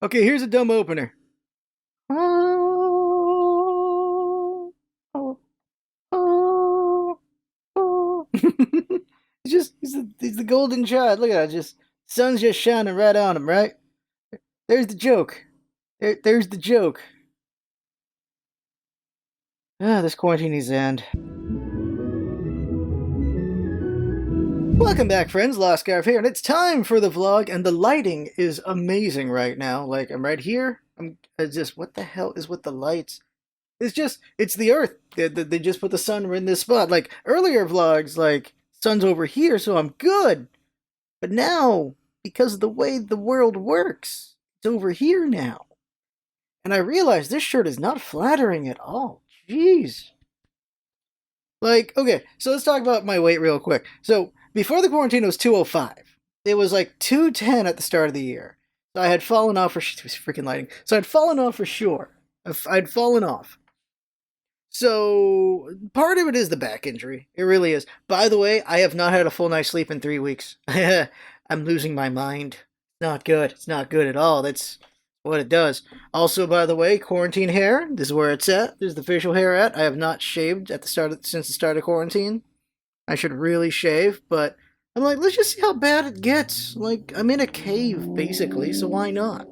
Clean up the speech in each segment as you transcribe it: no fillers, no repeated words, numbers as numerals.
Okay, here's a dumb opener. Oh, oh, oh, oh. He's the golden child. Look at that. Just sun's just shining right on him, right? There's the joke. There's the joke. Ah, this quarantine needs to end. Welcome back, friends. LostScarf here, and it's time for the vlog. And the lighting is amazing right now. Like I'm right here. I just what the hell is with the lights? It's the Earth. They just put the sun in this spot. Like earlier vlogs, like sun's over here, so I'm good. But now, because of the way the world works, it's over here now. And I realize this shirt is not flattering at all. Jeez. Like, okay, so let's talk about my weight real quick. So before the quarantine, it was 205. It was like 210 at the start of the year. So I had fallen off for freaking lighting. So I'd fallen off for sure. I'd fallen off. So part of it is the back injury. It really is. By the way, I have not had a full night's sleep in 3 weeks. I'm losing my mind. Not good. It's not good at all. That's what it does. Also, by the way, quarantine hair. This is where it's at. This is the facial hair at. I have not shaved at the since the start of quarantine. I should really shave, but I'm like, let's just see how bad it gets. Like, I'm in a cave basically, so why not?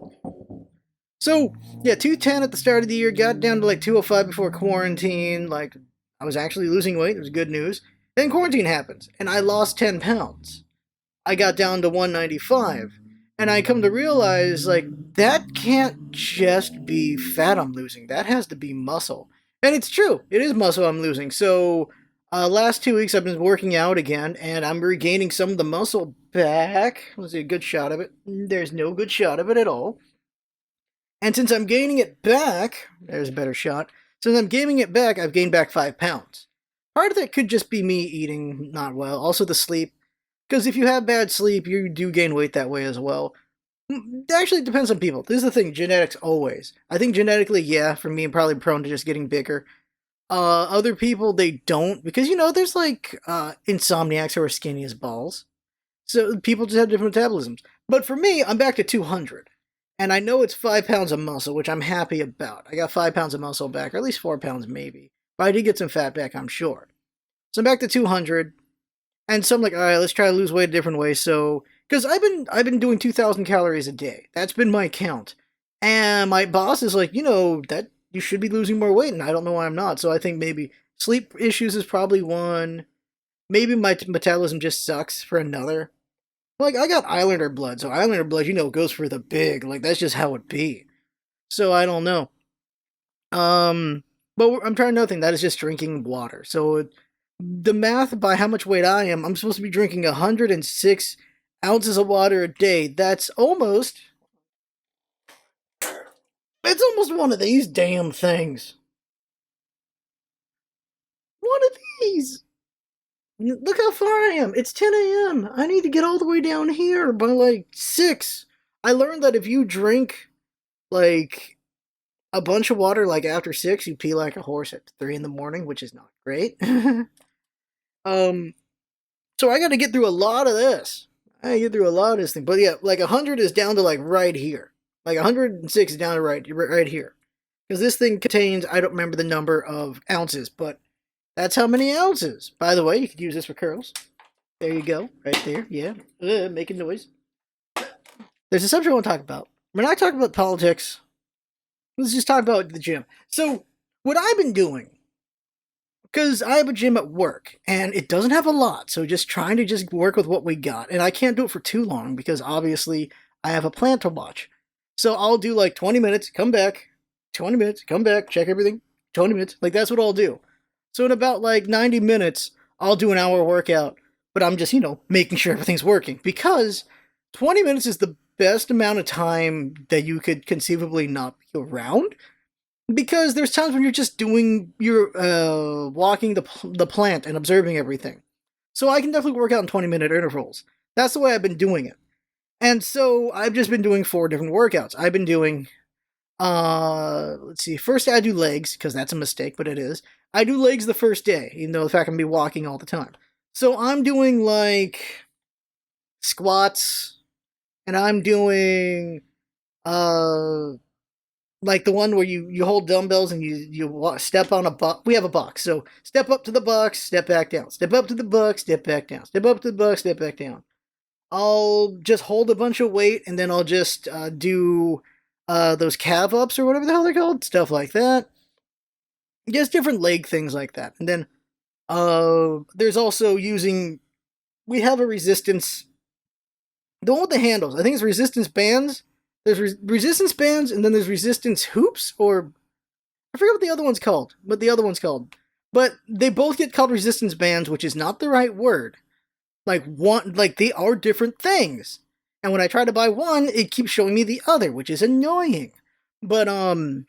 So, yeah, 210 at the start of the year, got down to like 205 before quarantine. Like, I was actually losing weight. It was good news. Then quarantine happens, and I lost 10 pounds. I got down to 195. And I come to realize, like, that can't just be fat I'm losing. That has to be muscle. And it's true. It is muscle I'm losing. So, last 2 weeks I've been working out again, and I'm regaining some of the muscle back. Let's see a good shot of it. There's no good shot of it at all. And since I'm gaining it back, there's a better shot. Since I'm gaining it back, I've gained back 5 pounds. Part of that could just be me eating not well. Also the sleep. Because if you have bad sleep, you do gain weight that way as well. Actually, it depends on people. This is the thing, genetics always. I think genetically, yeah, for me, I'm probably prone to just getting bigger. Other people, they don't. Because, you know, there's like insomniacs who are skinny as balls. So people just have different metabolisms. But for me, I'm back to 200. And I know it's 5 pounds of muscle, which I'm happy about. I got 5 pounds of muscle back, or at least 4 pounds maybe. But I did get some fat back, I'm sure. So I'm back to 200. And so I'm like, all right, let's try to lose weight a different way. So, because I've been doing 2,000 calories a day. That's been my count. And my boss is like, you know, that you should be losing more weight, and I don't know why I'm not. So I think maybe sleep issues is probably one. Maybe my metabolism just sucks for another. Like, I got Islander blood, so Islander blood, you know, goes for the big. Like, that's just how it be. So, I don't know. But I'm trying nothing. That is just drinking water. So, the math by how much weight I am, I'm supposed to be drinking 106 ounces of water a day. That's almost. It's almost one of these damn things. One of these. Look how far I am. It's 10 a.m. I need to get all the way down here by like 6. I learned that if you drink like a bunch of water like after 6, you pee like a horse at 3 in the morning, which is not great. um, so I got to get through a lot of this. I get through a lot of this thing, but yeah, like 100 is down to like right here. Like 106 is down to right here, because this thing contains, I don't remember the number of ounces, but that's how many ounces. By the way, you could use this for curls. There you go, right there. Yeah, making noise. There's a subject I want to talk about. When I talk about politics, let's just talk about the gym. So, what I've been doing, because I have a gym at work, and it doesn't have a lot, so just trying to just work with what we got. And I can't do it for too long, because obviously I have a plant to watch. So I'll do like 20 minutes, come back, 20 minutes, come back, check everything, 20 minutes. Like, that's what I'll do. So in about like 90 minutes, I'll do an hour workout, but I'm just, you know, making sure everything's working. Because 20 minutes is the best amount of time that you could conceivably not be around. Because there's times when you're just doing, you're walking the plant and observing everything. So I can definitely work out in 20-minute intervals. That's the way I've been doing it. And so I've just been doing 4 different workouts. I've been doing, let's see, first I do legs, because that's a mistake, but it is. I do legs the first day, even though the fact I'm going to be walking all the time. So I'm doing like squats, and I'm doing uh, like the one where you hold dumbbells and you step on a box. We have a box, so step up to the box, step back down. Step up to the box, step back down. Step up to the box, step back down. I'll just hold a bunch of weight and then I'll just do those calf ups or whatever the hell they're called, stuff like that. Just different leg things like that. And then there's also using. We have a resistance. The one with the handles. I think it's resistance bands. There's resistance bands and then there's resistance hoops, or I forget what the other one's called. What the other one's called. But they both get called resistance bands, which is not the right word. Like they are different things. And when I try to buy one, it keeps showing me the other, which is annoying. But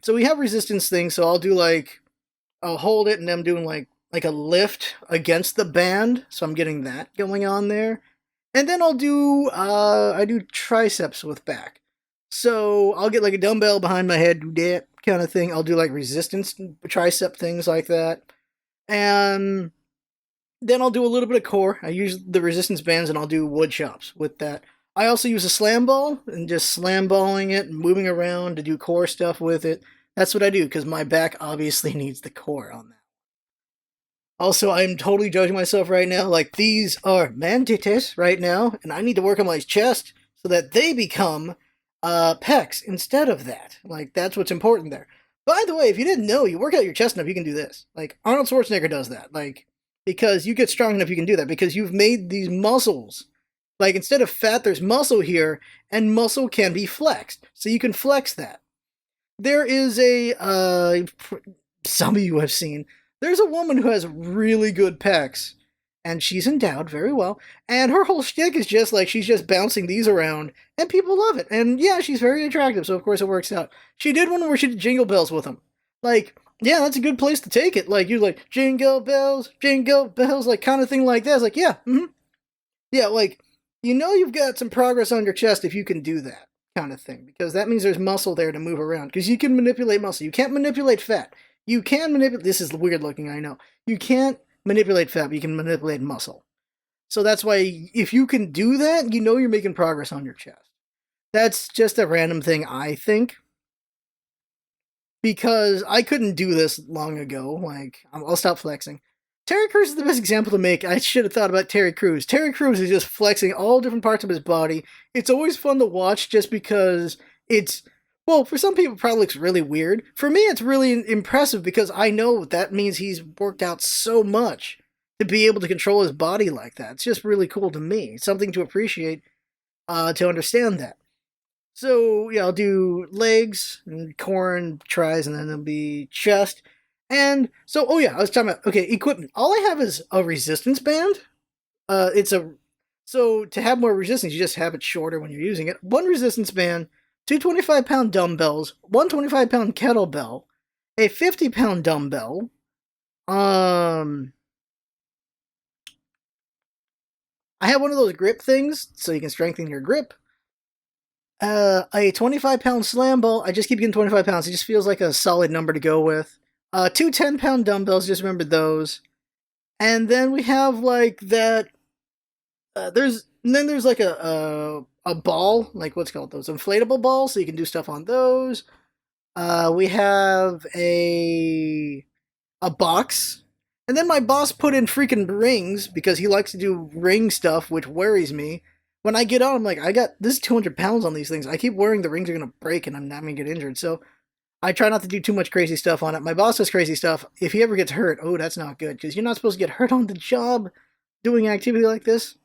so we have resistance things, so I'll hold it and I'm doing like a lift against the band, so I'm getting that going on there. And then I do triceps with back. So I'll get like a dumbbell behind my head, do that kind of thing. I'll do like resistance tricep things like that. And then I'll do a little bit of core. I use the resistance bands and I'll do wood chops with that. I also use a slam ball and just slam balling it and moving around to do core stuff with it. That's what I do because my back obviously needs the core on that. Also, I'm totally judging myself right now. Like, these are manditas right now, and I need to work on my chest so that they become pecs instead of that. Like, that's what's important there. By the way, if you didn't know, you work out your chest enough, you can do this. Like, Arnold Schwarzenegger does that. Like, because you get strong enough, you can do that. Because you've made these muscles. Like, instead of fat, there's muscle here, and muscle can be flexed. So you can flex that. There is some of you have seen, there's a woman who has really good pecs, and she's endowed very well, and her whole shtick is just like she's just bouncing these around, and people love it. And yeah, she's very attractive, so of course it works out. She did one where she did jingle bells with them. Like, yeah, that's a good place to take it. Like, you're like, jingle bells, like kind of thing like that. It's like, yeah, yeah, like, you've got some progress on your chest if you can do that kind of thing, because that means there's muscle there to move around, because you can manipulate muscle. You can't manipulate fat. You can manipulate. This is weird looking, I know. You can't manipulate fat, but you can manipulate muscle. So that's why if you can do that, you're making progress on your chest. That's just a random thing, I think. Because I couldn't do this long ago. Like, I'll stop flexing. Terry Crews is the best example to make. I should have thought about Terry Crews. Terry Crews is just flexing all different parts of his body. It's always fun to watch just because it's. Well, for some people, it probably looks really weird. For me, it's really impressive because I know that means he's worked out so much to be able to control his body like that. It's just really cool to me. It's something to appreciate, to understand that. So, yeah, I'll do legs, and core, and tries, and then there'll be chest. And so, oh yeah, I was talking about, okay, equipment. All I have is a resistance band. So to have more resistance, you just have it shorter when you're using it. One resistance band, two 25-pound dumbbells, one 25-pound kettlebell, a 50-pound dumbbell, I have one of those grip things, so you can strengthen your grip. A 25-pound slam ball. I just keep getting 25 pounds. It just feels like a solid number to go with. Two 10-pound dumbbells, just remember those. And then we have like that. There's like a ball, like what's called those inflatable balls, so you can do stuff on those. We have a box, and then my boss put in freaking rings because he likes to do ring stuff, which worries me. When I get on, I'm like, this is 200 pounds on these things. I keep worrying the rings are gonna break and I'm not gonna get injured. So I try not to do too much crazy stuff on it. My boss does crazy stuff. If he ever gets hurt, oh, that's not good, because you're not supposed to get hurt on the job doing an activity like this.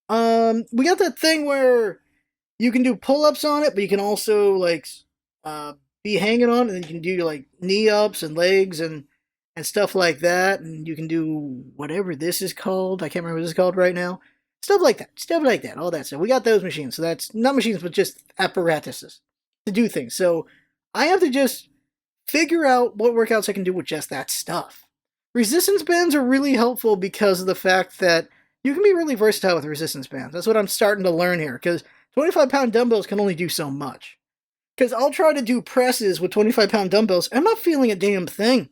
We got that thing where you can do pull-ups on it, but you can also like be hanging on it, and you can do like knee ups and legs and stuff like that, and you can do whatever this is called. I can't remember what this is called right now. Stuff like that, all that stuff. We got those machines, so that's not machines, but just apparatuses to do things. So I have to just figure out what workouts I can do with just that stuff. Resistance bands are really helpful because of the fact that you can be really versatile with resistance bands. That's what I'm starting to learn here, because 25-pound dumbbells can only do so much. Because I'll try to do presses with 25-pound dumbbells, and I'm not feeling a damn thing.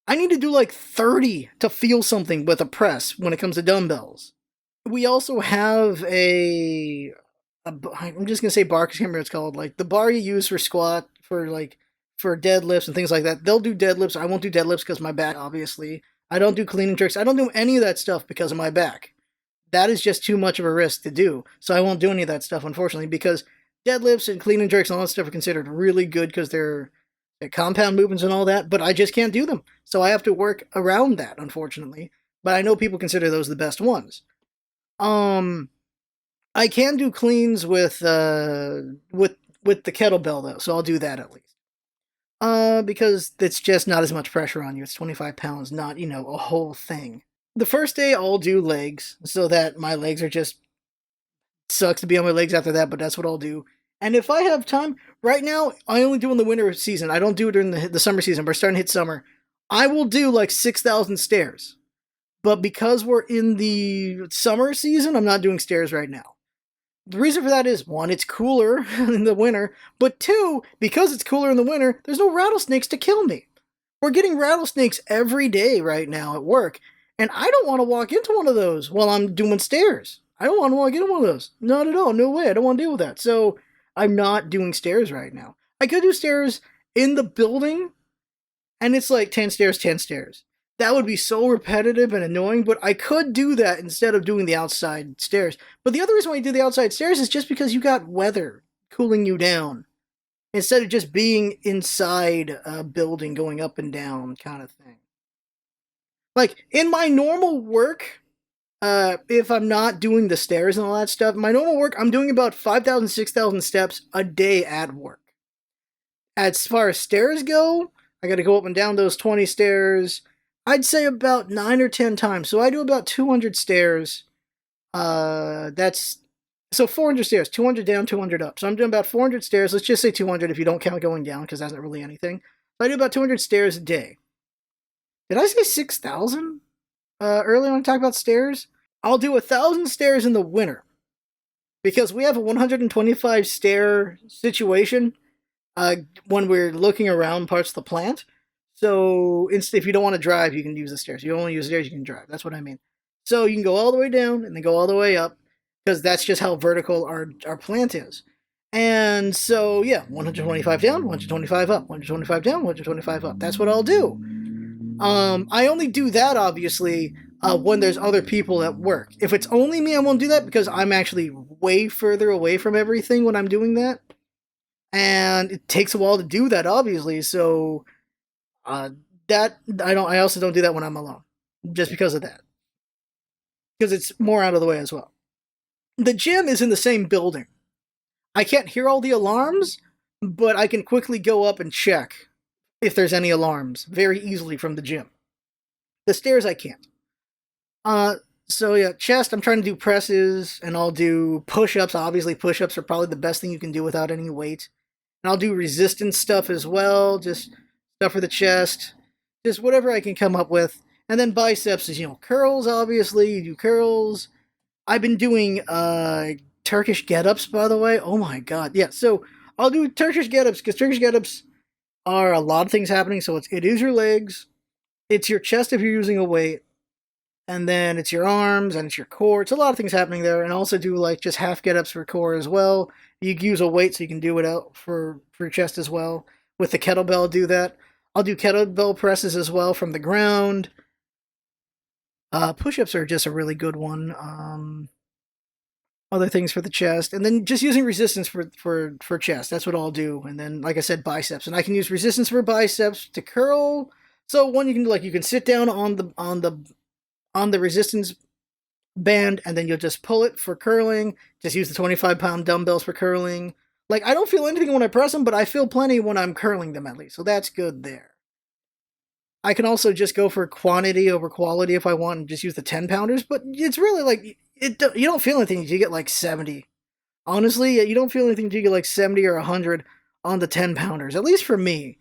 I need to do like 30 to feel something with a press when it comes to dumbbells. We also have a I'm just gonna say bar because I can't remember what it's called. Like the bar you use for squat, for deadlifts and things like that. They'll do deadlifts. I won't do deadlifts because my back, obviously. I don't do clean and jerks. I don't do any of that stuff because of my back. That is just too much of a risk to do. So I won't do any of that stuff, unfortunately, because deadlifts and clean and jerks and all that stuff are considered really good because they're compound movements and all that, but I just can't do them. So I have to work around that, unfortunately. But I know people consider those the best ones. Um, I can do cleans with the kettlebell though, so I'll do that at least. Because it's just not as much pressure on you. It's 25 pounds, not, a whole thing. The first day I'll do legs, so that my legs are just sucks to be on my legs after that, but that's what I'll do. And if I have time, right now, I only do in the winter season. I don't do it during the summer season. We're starting to hit summer. I will do like 6,000 stairs. But because we're in the summer season, I'm not doing stairs right now. The reason for that is, one, it's cooler in the winter, but two, because it's cooler in the winter, there's no rattlesnakes to kill me. We're getting rattlesnakes every day right now at work, and I don't want to walk into one of those while I'm doing stairs. I don't want to walk into one of those. Not at all. No way. I don't want to deal with that. So I'm not doing stairs right now. I could do stairs in the building, and it's like 10 stairs, 10 stairs. That would be so repetitive and annoying, but I could do that instead of doing the outside stairs. But the other reason why you do the outside stairs is just because you got weather cooling you down instead of just being inside a building going up and down kind of thing. Like in my normal work, if I'm not doing the stairs and all that stuff, my normal work, I'm doing about 5,000, 6,000 steps a day at work. As far as stairs go, I got to go up and down those 20 stairs. I'd say about 9 or 10 times. So I do about 200 stairs. That's so 400 stairs, 200 down, 200 up. So I'm doing about 400 stairs. Let's just say 200 if you don't count going down, because that's not really anything. So I do about 200 stairs a day. Did I say 6,000 earlier when I talked about stairs? I'll do 1,000 stairs in the winter because we have a 125 stair situation when we're looking around parts of the plant. So if you don't want to drive, you can use the stairs. You don't want to use the stairs, you can drive. That's what I mean. So you can go all the way down and then go all the way up because that's just how vertical our plant is. And so, yeah, 125 down, 125 up, 125 down, 125 up. That's what I'll do. I only do that, obviously, when there's other people at work. If it's only me, I won't do that because I'm actually way further away from everything when I'm doing that. And it takes a while to do that, obviously, so I also don't do that when I'm alone. Just because of that. Because it's more out of the way as well. The gym is in the same building. I can't hear all the alarms, but I can quickly go up and check if there's any alarms very easily from the gym. The stairs I can't. So yeah, chest, I'm trying to do presses, and I'll do push-ups. Obviously, push-ups are probably the best thing you can do without any weight. And I'll do resistance stuff as well, just stuff for the chest, just whatever I can come up with. And then biceps is, curls, obviously, you do curls. I've been doing Turkish get-ups, by the way. Oh my god, yeah, so I'll do Turkish get-ups, because Turkish get-ups are a lot of things happening. So it is your legs, it's your chest if you're using a weight, and then it's your arms, and it's your core. It's a lot of things happening there. And I also do like just half get-ups for core as well. You can use a weight so you can do it out for your chest as well. With the kettlebell, I'll do that. I'll do kettlebell presses as well from the ground. Push-ups are just a really good one. Other things for the chest, and then just using resistance for chest. That's what I'll do. And then, like I said, biceps, and I can use resistance for biceps to curl. So one you can do, like, you can sit down on the resistance band, and then you'll just pull it for curling. Just use the 25-pound dumbbells for curling. Like, I don't feel anything when I press them, but I feel plenty when I'm curling them at least. So that's good there. I can also just go for quantity over quality if I want and just use the 10-pounders, but it's really like, you don't feel anything until you get like 70. Honestly, you don't feel anything until you get like 70 or 100 on the 10-pounders, at least for me.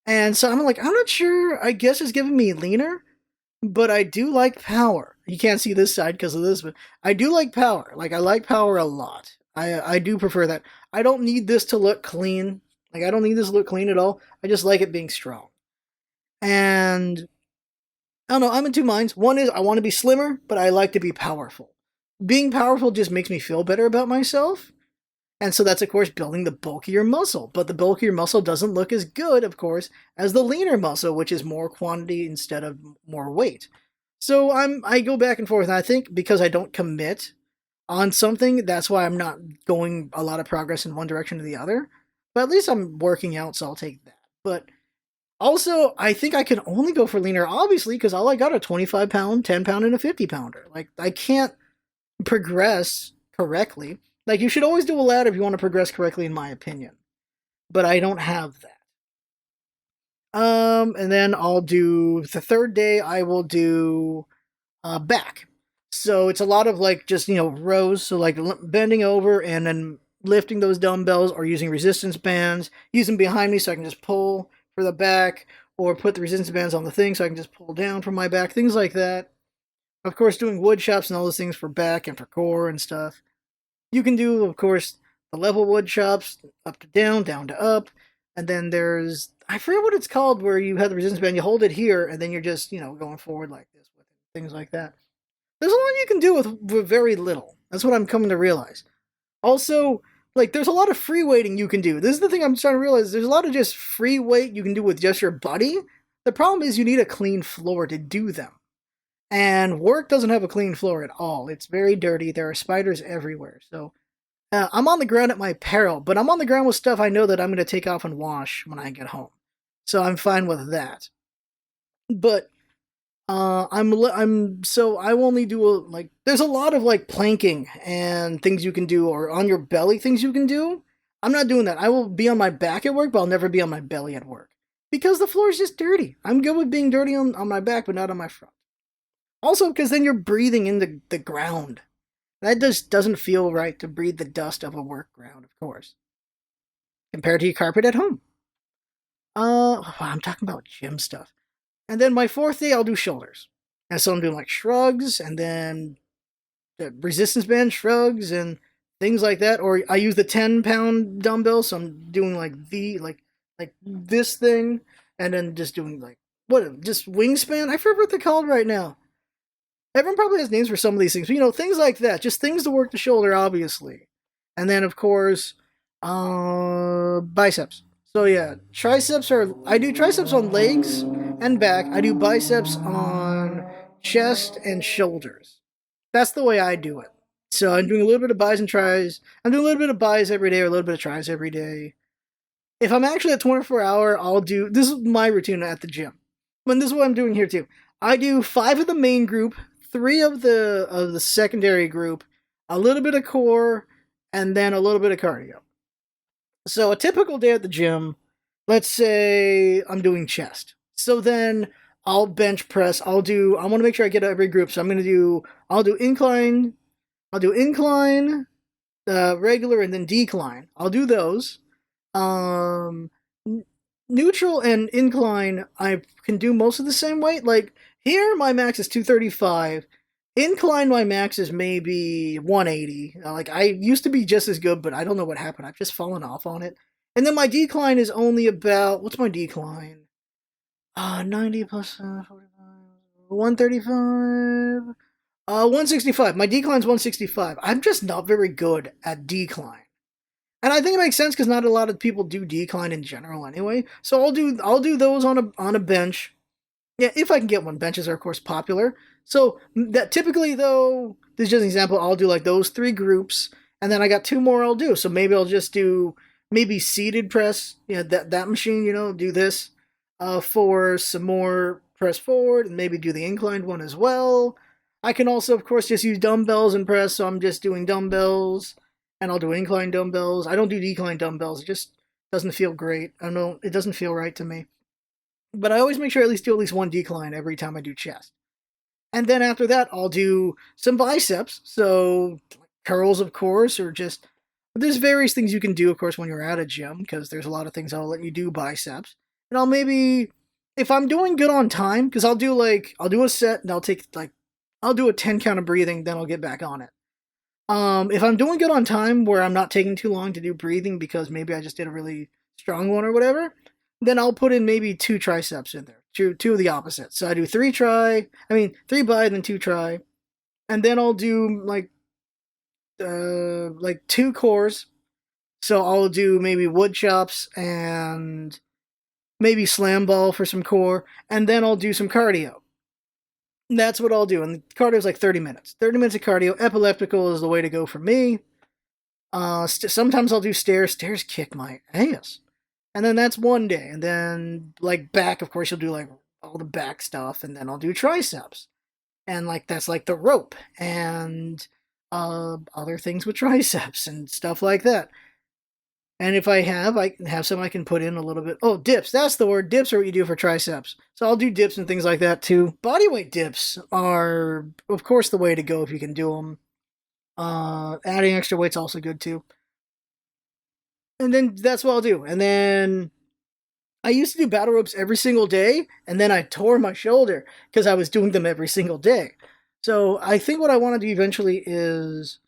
And so I'm like, I'm not sure, I guess it's giving me leaner, but I do like power. You can't see this side because of this, but I do like power. Like, I like power a lot. I do prefer that. I don't need this to look clean. Like, I don't need this to look clean at all. I just like it being strong. And I don't know, I'm in two minds. One is I want to be slimmer, but I like to be powerful. Being powerful just makes me feel better about myself. And so that's, of course, building the bulkier muscle. But the bulkier muscle doesn't look as good, of course, as the leaner muscle, which is more quantity instead of more weight. So I go back and forth, and I think because I don't commit on something, that's why I'm not going a lot of progress in one direction or the other. But at least I'm working out, so I'll take that. But also, I think I can only go for leaner, obviously, because all I got are 25 pound, 10 pound, and a 50 pounder. Like, I can't progress correctly. Like, you should always do a ladder if you want to progress correctly, in my opinion. But I don't have that. And then I'll do the third day. I will do back. So it's a lot of like just rows. So like bending over and then lifting those dumbbells or using resistance bands. Use them behind me so I can just pull for the back, or put the resistance bands on the thing so I can just pull down from my back. Things like that. Of course, doing wood chops and all those things for back and for core and stuff. You can do, of course, the level wood chops, up to down to up, and then there's, I forget what it's called, where you have the resistance band, you hold it here, and then you're just going forward like this with it, things like that. There's a lot you can do with very little. That's what I'm coming to realize. Also, like, there's a lot of free weighting you can do. This is the thing I'm starting to realize. There's a lot of just free weight you can do with just your body. The problem is you need a clean floor to do them. And work doesn't have a clean floor at all. It's very dirty. There are spiders everywhere. So I'm on the ground at my peril, but I'm on the ground with stuff I know that I'm going to take off and wash when I get home. So I'm fine with that. But so I only do like, there's a lot of like planking and things you can do, or on your belly things you can do. I'm not doing that. I will be on my back at work, but I'll never be on my belly at work because the floor is just dirty. I'm good with being dirty on my back, but not on my front. Also, because then you're breathing in the ground. That just doesn't feel right to breathe the dust of a work ground, of course, compared to your carpet at home. I'm talking about gym stuff. And then my fourth day, I'll do shoulders. And so I'm doing like shrugs, and then the resistance band shrugs and things like that. Or I use the 10-pound dumbbell, so I'm doing like this thing, and then just doing like just wingspan. I forget what they're called right now. Everyone probably has names for some of these things, but things like that. Just things to work the shoulder, obviously. And then, of course, biceps. So yeah, I do triceps on legs and back. I do biceps on chest and shoulders. That's the way I do it. So I'm doing a little bit of bis and tris. I'm doing a little bit of bis every day, or a little bit of tris every day. If I'm actually at 24-hour, I'll do, this is my routine at the gym. And this is what I'm doing here too. I do 5 of the main group, 3 of the secondary group, a little bit of core, and then a little bit of cardio. So a typical day at the gym, let's say I'm doing chest. So then I'll bench press. I want to make sure I get every group. So I'll do incline, regular, and then decline. I'll do those. Um, Neutral and incline, I can do most of the same weight. Like, here, my max is 235. Incline, my max is maybe 180. Like, I used to be just as good, but I don't know what happened. I've just fallen off on it. And then my decline is only about, what's my decline? 90 plus 45, 135, 165. My decline's 165. I'm just not very good at decline. And I think it makes sense because not a lot of people do decline in general anyway. So I'll do those on a bench. Yeah, if I can get one. Benches are of course popular. So that typically, though, this is just an example. I'll do like those 3 groups, and then I got 2 more I'll do. So maybe I'll just do maybe seated press. Yeah, that machine. Do this for some more press forward, and maybe do the inclined one as well. I can also, of course, just use dumbbells and press. So I'm just doing dumbbells. And I'll do incline dumbbells. I don't do decline dumbbells. It just doesn't feel great. I don't know. It doesn't feel right to me. But I always make sure I do at least one decline every time I do chest. And then after that, I'll do some biceps. So curls, of course, or just, there's various things you can do, of course, when you're at a gym, because there's a lot of things that'll let you do biceps. And I'll maybe, if I'm doing good on time, because I'll do a set and I'll do a 10 count of breathing, then I'll get back on it. If I'm doing good on time, where I'm not taking too long to do breathing because maybe I just did a really strong one or whatever, then I'll put in maybe 2 triceps in there. Two of the opposites. So I do 3 bi, then 2 tri. And then I'll do like 2 cores. So I'll do maybe wood chops and maybe slam ball for some core, and then I'll do some cardio. And that's what I'll do. And cardio is like 30 minutes. 30 minutes of cardio. Epileptical is the way to go for me. Sometimes I'll do stairs. Stairs kick my ass. And then that's one day. And then, like, back, of course, you'll do, like, all the back stuff. And then I'll do triceps. And, like, that's, like, the rope. And other things with triceps and stuff like that. And if I can have some I can put in a little bit. Oh, dips. That's the word. Dips are what you do for triceps. So I'll do dips and things like that, too. Bodyweight dips are, of course, the way to go if you can do them. Adding extra weight's also good, too. And then that's what I'll do. And then I used to do battle ropes every single day, and then I tore my shoulder because I was doing them every single day. So I think what I want to do eventually is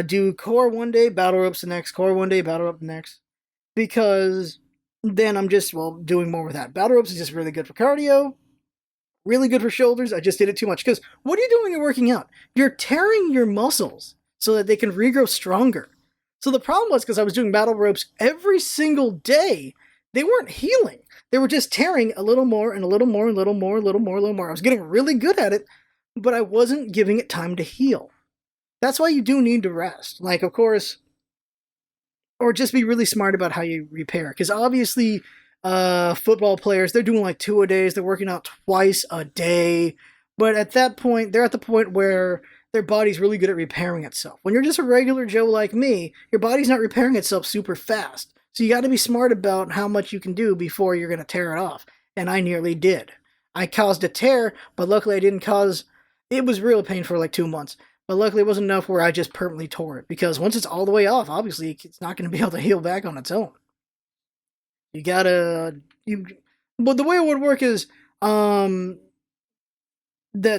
do core one day, battle ropes the next, core one day, battle rope the next, because then I'm just, well, doing more with that. Battle ropes is just really good for cardio, really good for shoulders. I just did it too much because what are you doing when you're working out? You're tearing your muscles so that they can regrow stronger. So the problem was because I was doing battle ropes every single day, they weren't healing. They were just tearing a little more and a little more and a little more, a little more, a little more. I was getting really good at it, but I wasn't giving it time to heal. That's why you do need to rest. Like, of course, or just be really smart about how you repair. Because obviously, football players, they're doing like 2 a days. They're working out twice a day. But at that point, they're at the point where their body's really good at repairing itself. When you're just a regular Joe like me, your body's not repairing itself super fast. So you got to be smart about how much you can do before you're going to tear it off. And I nearly did. I caused a tear, but luckily I didn't cause... It was real pain for like 2 months. But luckily it wasn't enough where I just permanently tore it. Because once it's all the way off, obviously it's not going to be able to heal back on its own. You gotta... But the way it would work is... that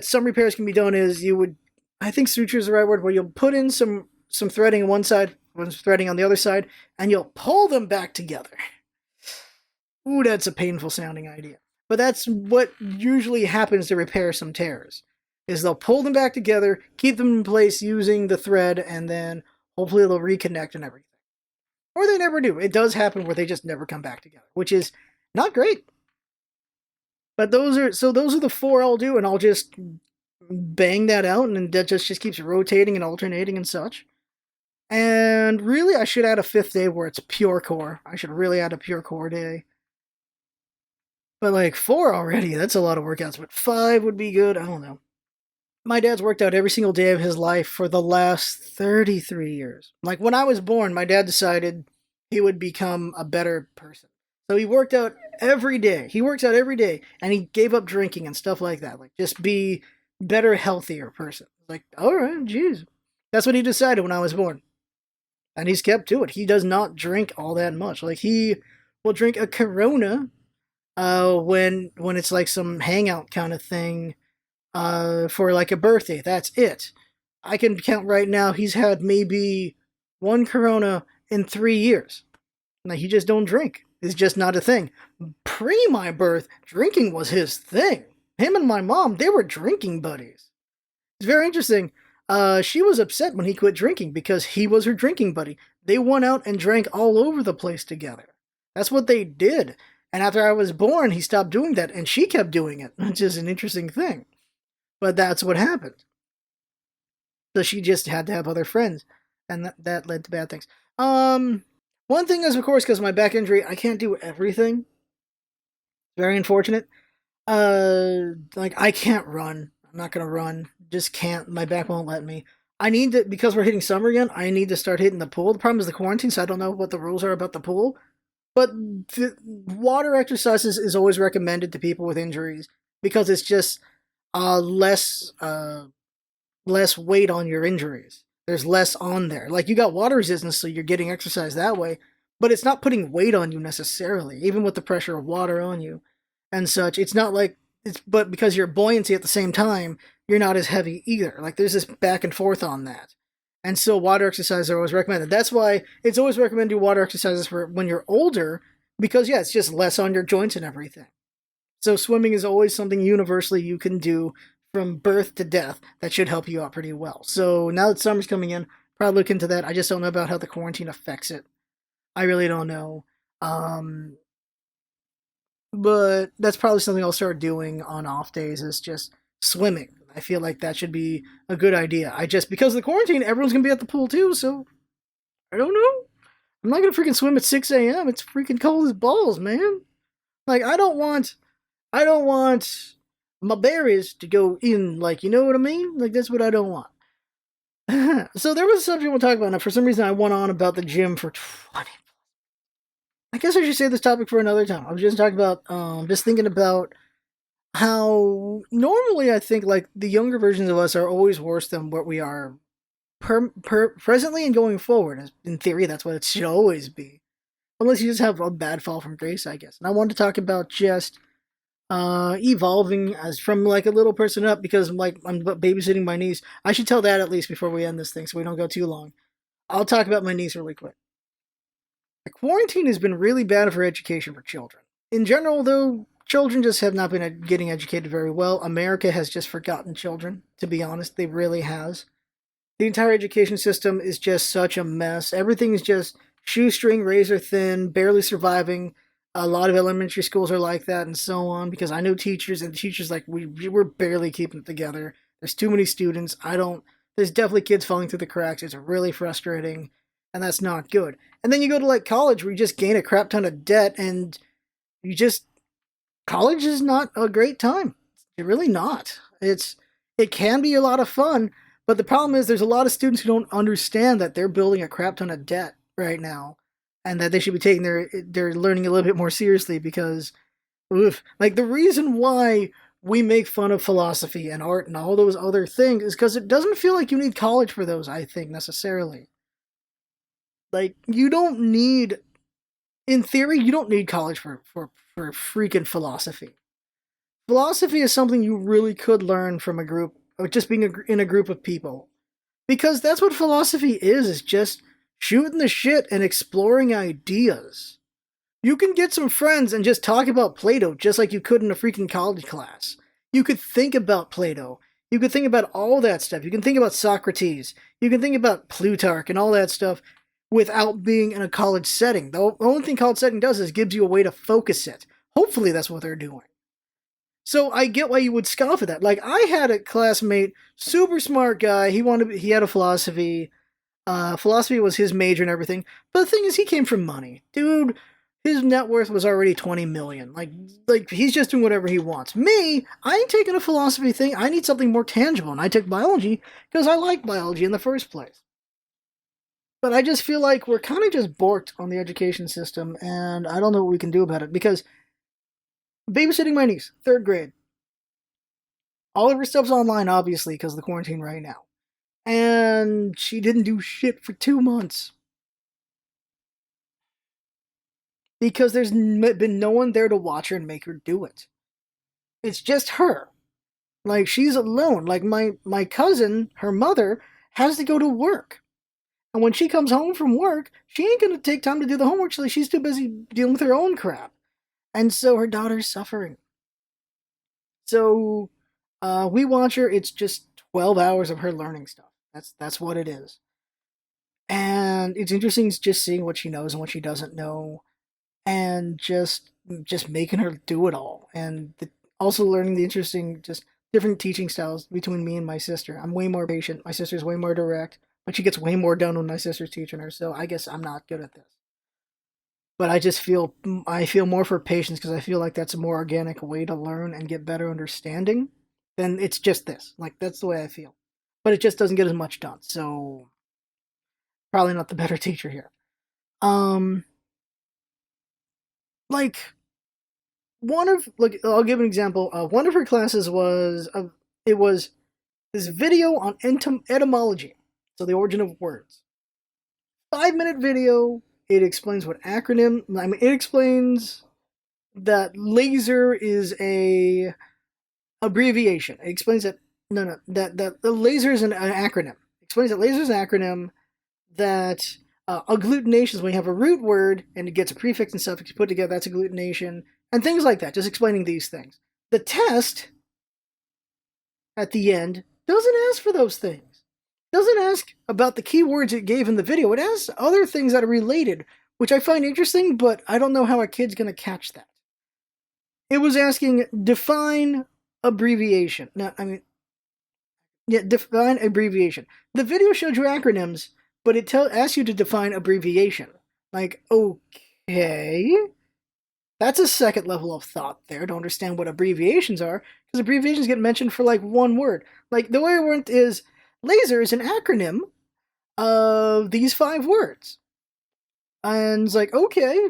some repairs can be done is you would... I think suture is the right word, where you'll put in some threading on one side, some threading on the other side, and you'll pull them back together. Ooh, that's a painful sounding idea. But that's what usually happens to repair some tears. Is they'll pull them back together, keep them in place using the thread, and then hopefully they'll reconnect and everything. Or they never do. It does happen where they just never come back together, which is not great. But those are the 4 I'll do, and I'll just bang that out, and that just keeps rotating and alternating and such. And really, I should add a 5th day where it's pure core. I should really add a pure core day. But like 4 already, that's a lot of workouts. But 5 would be good. I don't know. My dad's worked out every single day of his life for the last 33 years. Like when I was born, my dad decided he would become a better person. So he worked out every day. He works out every day, and he gave up drinking and stuff like that. Like just be better, healthier person. Like, all right, geez. That's what he decided when I was born. And he's kept to it. He does not drink all that much. Like he will drink a Corona when it's like some hangout kind of thing for like a birthday. That's it. I can count right now. He's had maybe 1 Corona in 3 years. Like he just don't drink. It's just not a thing. Pre my birth, drinking was his thing. Him and my mom, they were drinking buddies. It's very interesting. She was upset when he quit drinking because he was her drinking buddy. They went out and drank all over the place together. That's what they did. And after I was born, he stopped doing that, and she kept doing it, which is an interesting thing. But that's what happened. So she just had to have other friends, and that led to bad things. One thing is, of course, because of my back injury, I can't do everything. Very unfortunate. Like, I can't run. I'm not gonna run. Just can't. My back won't let me. I need to, because we're hitting summer again, I need to start hitting the pool. The problem is the quarantine, so I don't know what the rules are about the pool. But water exercises is always recommended to people with injuries because it's just less weight on your injuries. There's less on there. Like you got water resistance, so you're getting exercise that way, but it's not putting weight on you necessarily, even with the pressure of water on you and such. It's not like but because you're buoyancy at the same time, you're not as heavy either. Like there's this back and forth on that. And so water exercises are always recommended. That's why it's always recommended to do water exercises for when you're older, because yeah, it's just less on your joints and everything. So swimming is always something universally you can do from birth to death that should help you out pretty well. So now that summer's coming in, probably look into that. I just don't know about how the quarantine affects it. I really don't know. Um, but that's probably something I'll start doing on off days is just swimming. I feel like that should be a good idea. I just because of the quarantine, everyone's gonna be at the pool too, so I don't know. I'm not gonna freaking swim at 6 a.m. It's freaking cold as balls, man. Like I don't want my berries to go in. Like you know what I mean? Like that's what I don't want. So there was a subject we'll talk about. Now, for some reason, I went on about the gym for 20. I guess I should save this topic for another time. I was just talking about, just thinking about how normally I think like the younger versions of us are always worse than what we are presently and going forward. In theory, that's what it should always be, unless you just have a bad fall from grace, I guess. And I wanted to talk about just evolving as from like a little person up because like I'm babysitting my niece. I should tell that at least before we end this thing, so we don't go too long. I'll talk about my niece really quick. The quarantine has been really bad for education for children. In general, though, children just have not been getting educated very well. America has just forgotten children, to be honest. They really has. The entire education system is just such a mess. Everything is just shoestring, razor thin, barely surviving. A lot of elementary schools are like that and so on because I know teachers and teachers like we're barely keeping it together. There's too many students. I don't there's definitely kids falling through the cracks. It's really frustrating and that's not good. And then you go to like college where you just gain a crap ton of debt and you just college is not a great time. It's really not. It can be a lot of fun, but the problem is there's a lot of students who don't understand that they're building a crap ton of debt right now, and that they should be taking their learning a little bit more seriously because, oof, like the reason why we make fun of philosophy and art and all those other things is because it doesn't feel like you need college for those. I think necessarily, like you don't need, in theory, you don't need college for freaking philosophy. Philosophy is something you really could learn from a group, or just being in a group of people, because that's what philosophy is just shooting the shit and exploring ideas. You can get some friends and just talk about Plato just like you could in a freaking college class. You could think about Plato. You could think about all that stuff. You can think about Socrates. You can think about Plutarch and all that stuff without being in a college setting. The only thing college setting does is gives you a way to focus it. Hopefully that's what they're doing. So I get why you would scoff at that. Like I had a classmate, super smart guy. He had a philosophy. Philosophy was his major and everything. But the thing is, he came from money, dude. His net worth was already 20 million. Like he's just doing whatever he wants. Me, I ain't taking a philosophy thing. I need something more tangible, and I took biology because I like biology in the first place. But I just feel like we're kind of just borked on the education system, and I don't know what we can do about it because babysitting my niece, third grade. All of her stuff's online, obviously, because of the quarantine right now. And she didn't do shit for 2 months. Because there's been no one there to watch her and make her do it. It's just her. Like, she's alone. Like, my cousin, her mother, has to go to work. And when she comes home from work, she ain't gonna take time to do the homework. She's too busy dealing with her own crap. And so her daughter's suffering. So we watch her. It's just 12 hours of her learning stuff. That's what it is. And it's interesting just seeing what she knows and what she doesn't know, and just making her do it all, and also learning the interesting just different teaching styles between me and my sister. I'm way more patient. My sister's way more direct, but she gets way more done when my sister's teaching her. So I guess I'm not good at this. But I feel more for patience because I feel like that's a more organic way to learn and get better understanding than it's just this. Like that's the way I feel. But it just doesn't get as much done. So probably not the better teacher here. Um like I'll give an example. One of her classes was it was this video on etymology, so the origin of words. 5 minute video. It explains what acronym. I mean, it explains that laser is a abbreviation. It explains that that the laser is an acronym. It explains that laser is an acronym. That agglutination is when you have a root word and it gets a prefix and suffix put together. That's agglutination and things like that. Just explaining these things. The test at the end doesn't ask for those things. It doesn't ask about the keywords it gave in the video. It asks other things that are related. which I find interesting, but I don't know how a kid's gonna catch that. It was asking, define abbreviation. No, I mean, yeah, define abbreviation. The video showed you acronyms, but it asks you to define abbreviation. Like, okay, that's a second level of thought there to understand what abbreviations are, because abbreviations get mentioned for like one word. Like, the way it went is, laser is an acronym of these 5 words. And it's like, okay,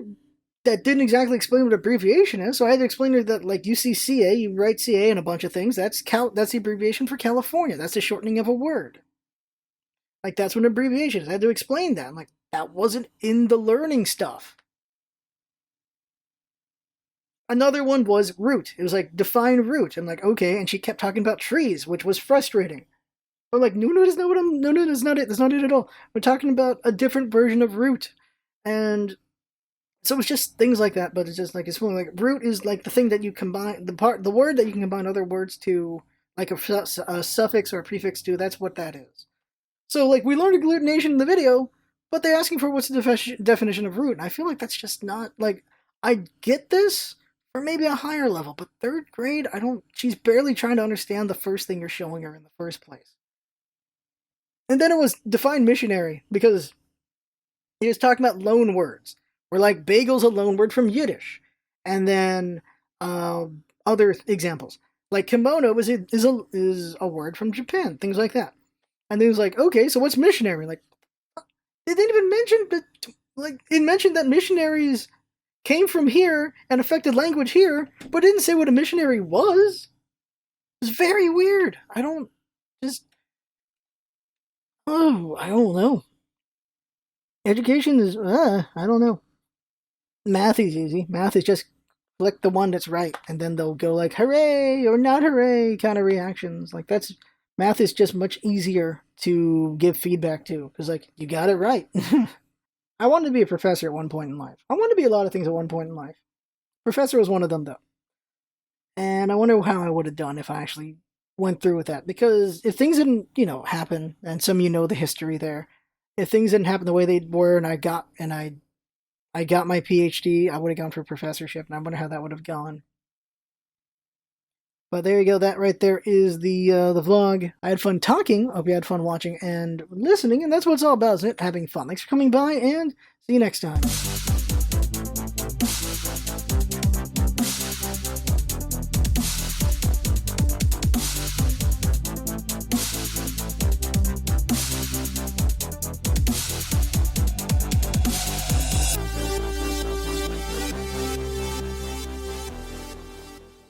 that didn't exactly explain what abbreviation is, so I had to explain to her that, like, you see CA, you write CA in a bunch of things, that's the abbreviation for California, that's the shortening of a word. Like, that's what an abbreviation is. I had to explain that. I'm like, that wasn't in the learning stuff. Another one was root. It was like, define root. I'm like, okay, and she kept talking about trees, which was frustrating. I'm like, no, that's not what I'm. No, that's not it. That's not it at all. We're talking about a different version of root, and so it's just things like that. But it's just like, it's more like, root is like the thing that you combine, the word that you can combine other words to, like a suffix or a prefix to. That's what that is. So, like, we learned agglutination in the video, but they're asking for what's the definition of root, and I feel like that's just not, like, I get this for maybe a higher level, but 3rd grade, I don't, she's barely trying to understand the first thing you're showing her in the first place. And then it was define missionary, because he was talking about loan words, where, like, bagel's a loan word from Yiddish, and then other examples, like kimono is a word from Japan, things like that. And then he was like, okay, so what's missionary? Like, they didn't even mention that, like, it mentioned that missionaries came from here and affected language here, but didn't say what a missionary was. It was very weird. I don't know. Education is, I don't know. Math is easy. Math is just click the one that's right, and then they'll go like, hooray, or not hooray, kind of reactions. Like, math is just much easier to give feedback to, because, like, you got it right. I wanted to be a professor at one point in life. I wanted to be a lot of things at one point in life. Professor was one of them, though. And I wonder how I would have done if I actually went through with that. Because if things didn't, happen, and some of you know the history there, if things didn't happen the way they were, and I got my PhD, I would have gone for professorship, and I wonder how that would have gone. But there you go. That right there is the vlog. I had fun talking. I hope you had fun watching and listening, and that's what it's all about, isn't it? Having fun. Thanks for coming by, and see you next time.